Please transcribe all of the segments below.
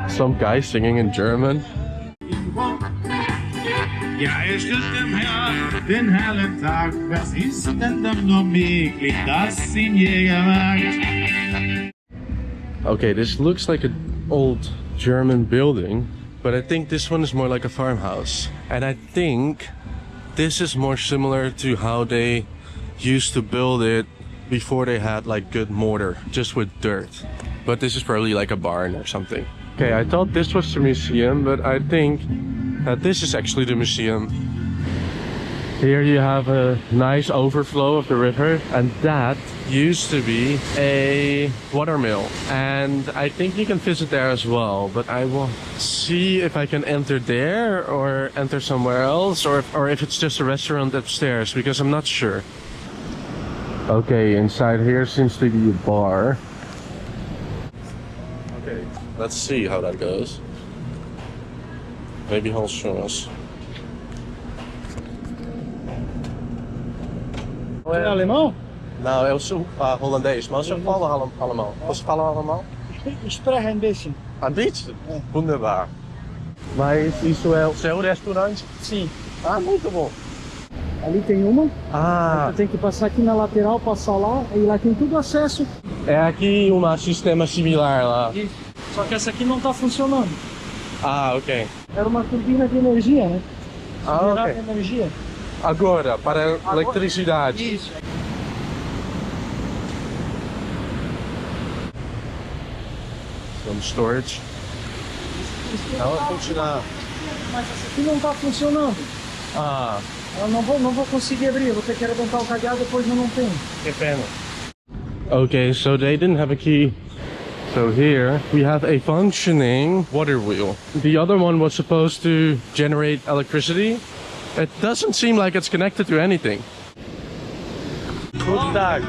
Some guy singing in German. Ja, dem Herr den hellen Tag, was ist denn dem noch möglich, das in Jägermarkt? Okay, this looks like an old German building, but I think this one is more like a farmhouse. And I think this is more similar to how they used to build it before they had like good mortar, just with dirt. But this is probably like a barn or something. Okay, I thought this was the museum, but I think that this is actually the museum. Here you have a nice overflow of the river, and that used to be a watermill. And I think you can visit there as well, but I will see if I can enter there or enter somewhere else, or if it's just a restaurant upstairs, because I'm not sure. Okay, inside here seems to be a bar. Okay, let's see how that goes. Maybe he'll show us. Alemão? Nou, eu sou Hollandees, mas eu falo alemão. Você fala alemão? Eu spreche ein bisschen. Ein bisschen? Wunderbar. Mas isso é o seu restaurante? Sim. Ah, muito bom. Ali tem uma. Ah, Você tem que passar aqui na lateral, passar lá, e lá tem tudo acesso. é aqui um sistema similar lá. Isso. Só que essa aqui não está funcionando. Ah, ok. Era uma turbina de energia, né? Ah, Gerava ok. energia. Agora, para eletricidade. Isso. Some storage. Ela vai funcionar. Mas essa aqui não está funcionando. Ah, Eu não vou conseguir abrir, eu vou ter que arrebentar o cadeado, depois eu não tenho. que pena. Okay, so they didn't have a key. So here we have a functioning water wheel. The other one was supposed to generate electricity. It doesn't seem like it's connected to anything. Guten Tag.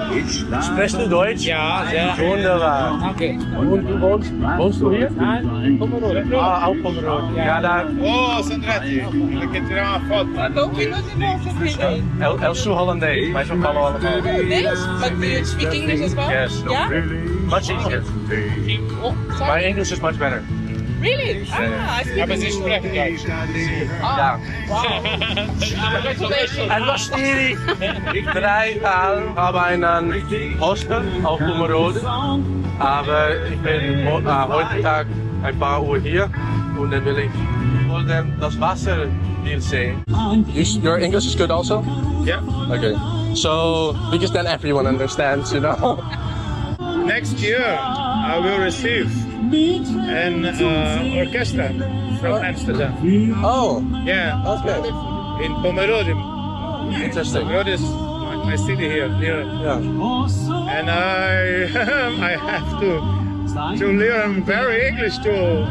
Sprichst du Deutsch? Ja, sehr. Wunderbar. Ok. Und du wohnst du hier? Nein, Pomerode. Ah, auch Pomerode. Ja, da. Ô, Sandretti, ele quer tirar uma foto. Eu sou holandês, mas eu falo alemão. English? But do you speak English as well? Yes. Yeah? Much easier. Oh, My sorry. English is much better. Really? Ah, I speak Aber Sie sprechen Deutsch. Ja. Congratulations. Het was schwierig. 3 Tage habe einen Hostel auf Pomerode. Aber ich bin heute Tag ein paar Uhr hier und dann will ich das Wasser hier sehen. Your English is good also? Yeah. Okay. So, because then everyone understands, you know? Next year, I will receive an orchestra from Amsterdam. Oh, Yeah, okay. in Pomerode. Interesting. Pomerode is my city here, near. Yeah. And I I have to learn very English too.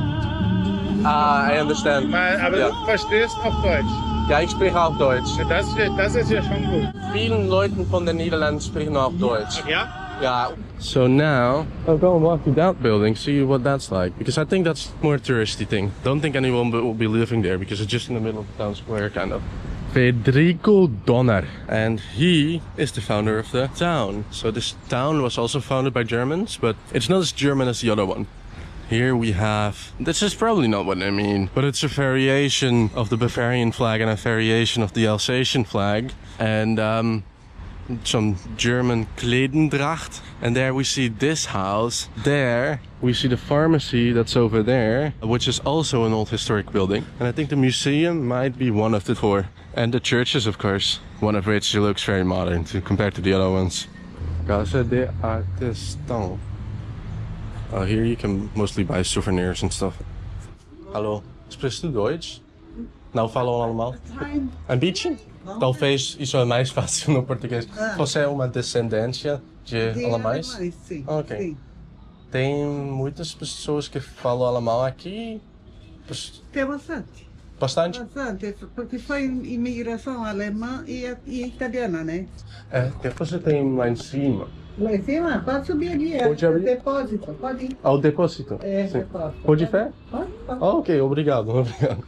I understand. Aber Ja. du verstehst auch Deutsch. Ja, ich spreche auch Deutsch. Das ist ja schon gut. Vielen Leuten von den Niederlanden sprechen auch Deutsch. Ja? Yeah. So now I'll go and walk through that building, see what that's like, because I think that's more a touristy thing. Don't think anyone will be living there because it's just in the middle of the town square, kind of. Federico Donner, and he is the founder of the town. So this town was also founded by Germans, but it's not as German as the other one. Here we have, this is probably not what I mean, but it's a variation of the Bavarian flag and a variation of the Alsatian flag, and some German Kledendracht. And there we see this house. There we see the pharmacy that's over there, which is also an old historic building. And I think the museum might be one of the 4. And the churches, of course, one of which looks very modern compared to the other ones. Casa de Artestan. Oh, here you can mostly buy souvenirs and stuff. Hallo, sprichst du Deutsch? Não falam alemão? Een beetje? Talvez isso é mais fácil no português. Você é uma descendência de alemães? Sim. Ok. Sim. Tem muitas pessoas que falam alemão aqui? Tem bastante. Bastante? Bastante, porque foi imigração alemã e italiana, né? É, depois você tem lá em cima. Lá em cima, pode subir ali, é Pode abrir? depósito, pode ir. Ah, o depósito? É, Sim. depósito. Pode ir fé? Pode. Oh, okay, obrigado, obrigado.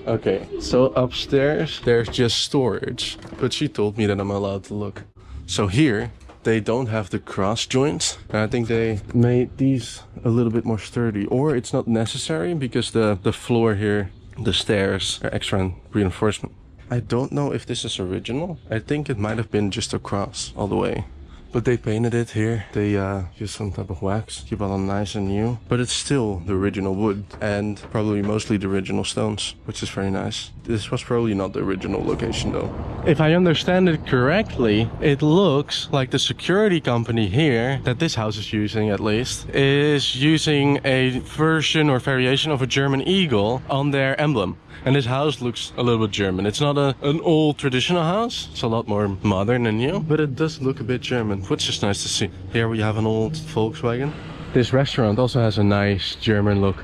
Okay, so upstairs there's just storage, but she told me that I'm allowed to look. So here they don't have the cross joints. And I think they made these a little bit more sturdy, or it's not necessary because the floor here, the stairs are extra reinforcement. I don't know if this is original. I think it might have been just a cross all the way. But they painted it here. They used some type of wax, keep it all nice and new. But it's still the original wood and probably mostly the original stones, which is very nice. This was probably not the original location though. If I understand it correctly, it looks like the security company here, that this house is using at least, is using a version or variation of a German eagle on their emblem. And this house looks a little bit German. It's not an old traditional house. It's a lot more modern and new, but it does look a bit German, which is nice to see. Here we have an old Volkswagen. This restaurant also has a nice German look.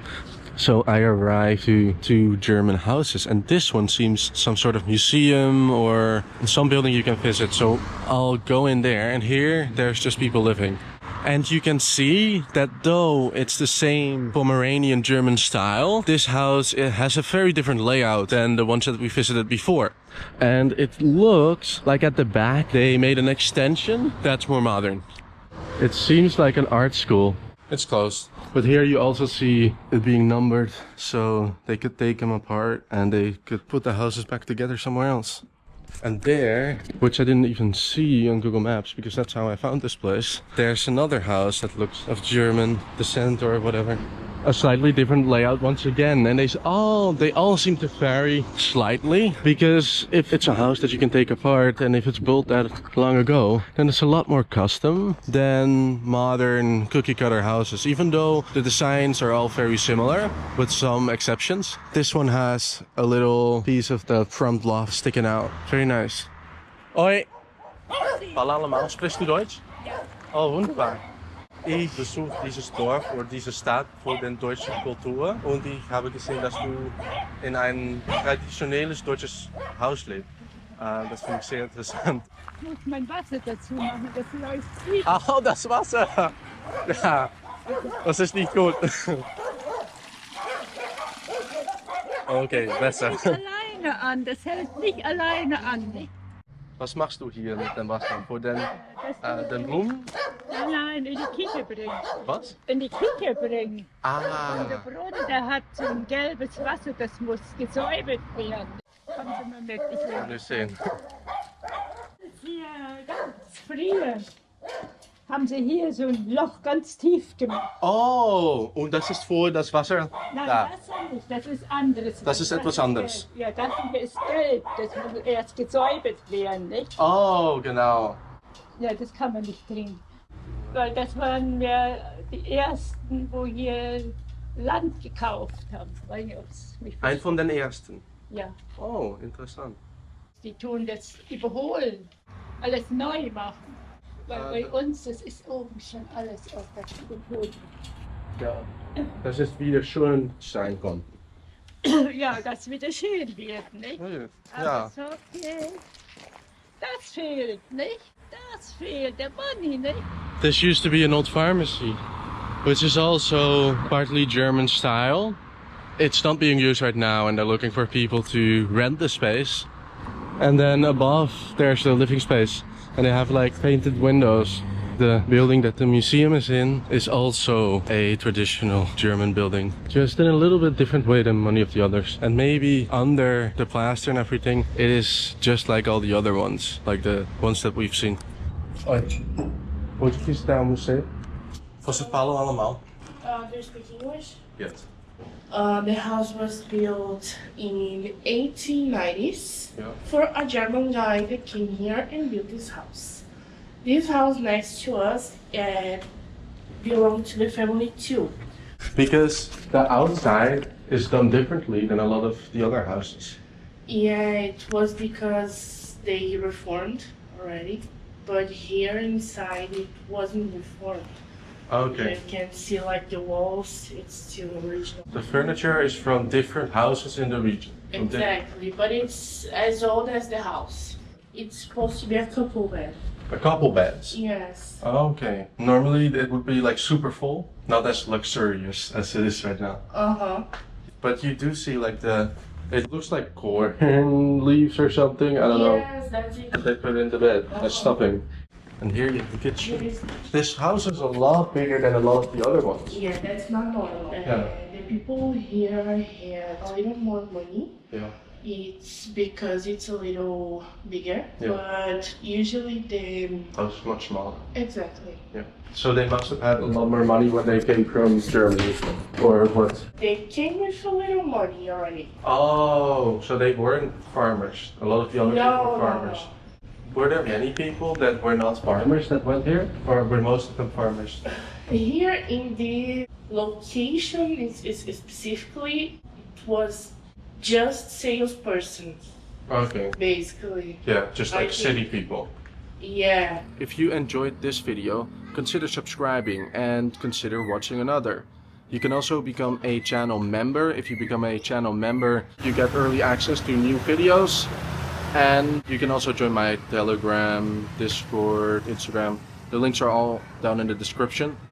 So I arrived to two German houses, and this one seems some sort of museum or some building you can visit. So I'll go in there, and here there's just people living. And you can see that though it's the same Pomeranian German style, this house, it has a very different layout than the ones that we visited before. And it looks like at the back they made an extension that's more modern. It seems like an art school. It's closed. But here you also see it being numbered, so they could take them apart and they could put the houses back together somewhere else. And there, which I didn't even see on Google Maps because that's how I found this place, there's another house that looks of German descent or whatever. A slightly different layout once again, and they all seem to vary slightly, because if it's a house that you can take apart and if it's built that long ago, then it's a lot more custom than modern cookie cutter houses, even though the designs are all very similar with some exceptions. This one has a little piece of the front loft sticking out. Very nice. Hoi. Hallo allemaal, sprichst du Deutsch? Ja. Oh, wunderbar. Ich besuche dieses Dorf oder diese Stadt für die deutsche Kultur und ich habe gesehen, dass du in ein traditionelles deutsches Haus lebst. Das finde ich sehr interessant. Ich muss mein Wasser dazu machen, das läuft nicht. Oh, das Wasser! Ja, das ist nicht gut. Okay, besser. Alleine an, das hält nicht alleine an. Nicht? Was machst du hier mit dem Wasser? Für den Blumen? Nein, in die Küche bringen. Was? In die Küche bringen. Ah. Und der Bruder, der hat so ein gelbes Wasser, das muss gesäubert werden. Kommen Sie mal mit, ich will Nicht sehen. hier ganz früher haben sie hier so ein Loch ganz tief gemacht. Oh, und das ist für das Wasser? Nein, da. das nicht, das ist anderes. Das ist etwas anderes. Ja, das hier ist gelb, das muss erst gesäubert werden, nicht? Oh, genau. Ja, das kann man nicht trinken. Weil das waren ja die ersten, wo hier Land gekauft haben. Weiß nicht, ob's mich Ein von den ersten. Ja, Oh, interessant. die tun das überholen, alles neu machen. Weil bei uns, das ist oben schon alles auf der Boden. Ja, dass es wieder schön sein kann. Ja, das wieder schön wird, nicht? Ja. Aber so viel, das fehlt, nicht? Das fehlt, der Money, nicht? This used to be an old pharmacy, which is also partly German style. It's not being used right now and they're looking for people to rent the space. And then above there's the living space and they have like painted windows. The building that the museum is in is also a traditional German building, just in a little bit different way than many of the others. And maybe under the plaster and everything, it is just like all the other ones, like the ones that we've seen. Oi, moet je kiezen daar museum? Van São Paulo allemaal? Do you speak English? Yes. The house was built in 1890s Yeah. for a German guy that came here and built this house. This house next to us belonged to the family too. Because the outside is done differently than a lot of the other houses. Yeah, it was because they reformed already, but here inside it wasn't reformed. Okay. You can see like the walls, it's still original. The furniture is from different houses in the region. From Exactly, but it's as old as the house. It's supposed to be a couple bed. A couple beds. Yes. Okay. Normally it would be like super full, not as luxurious as it is right now. Uh-huh. But you do see like it looks like corn leaves or something, I don't know. Yes, that's it. They put in the bed as stuffing. And here you have the kitchen. This house is a lot bigger than a lot of the other ones. Yeah, that's not normal. Yeah. The people here have a little more money. Yeah. It's because it's a little bigger, Yeah. but usually they... House is much smaller. Exactly. Yeah. So they must have had a lot more money when they came from Germany, or what? They came with a little money already. Oh, so they weren't farmers. A lot of the other people No, were farmers. Were there many people that were not farmers that went here, or were most of them farmers? Here in the location, specifically, it was just salesperson, Okay. basically. Yeah, just like I city think- people. Yeah. If you enjoyed this video, consider subscribing and consider watching another. You can also become a channel member. If you become a channel member, you get early access to new videos. And you can also join my Telegram, Discord, Instagram. The links are all down in the description.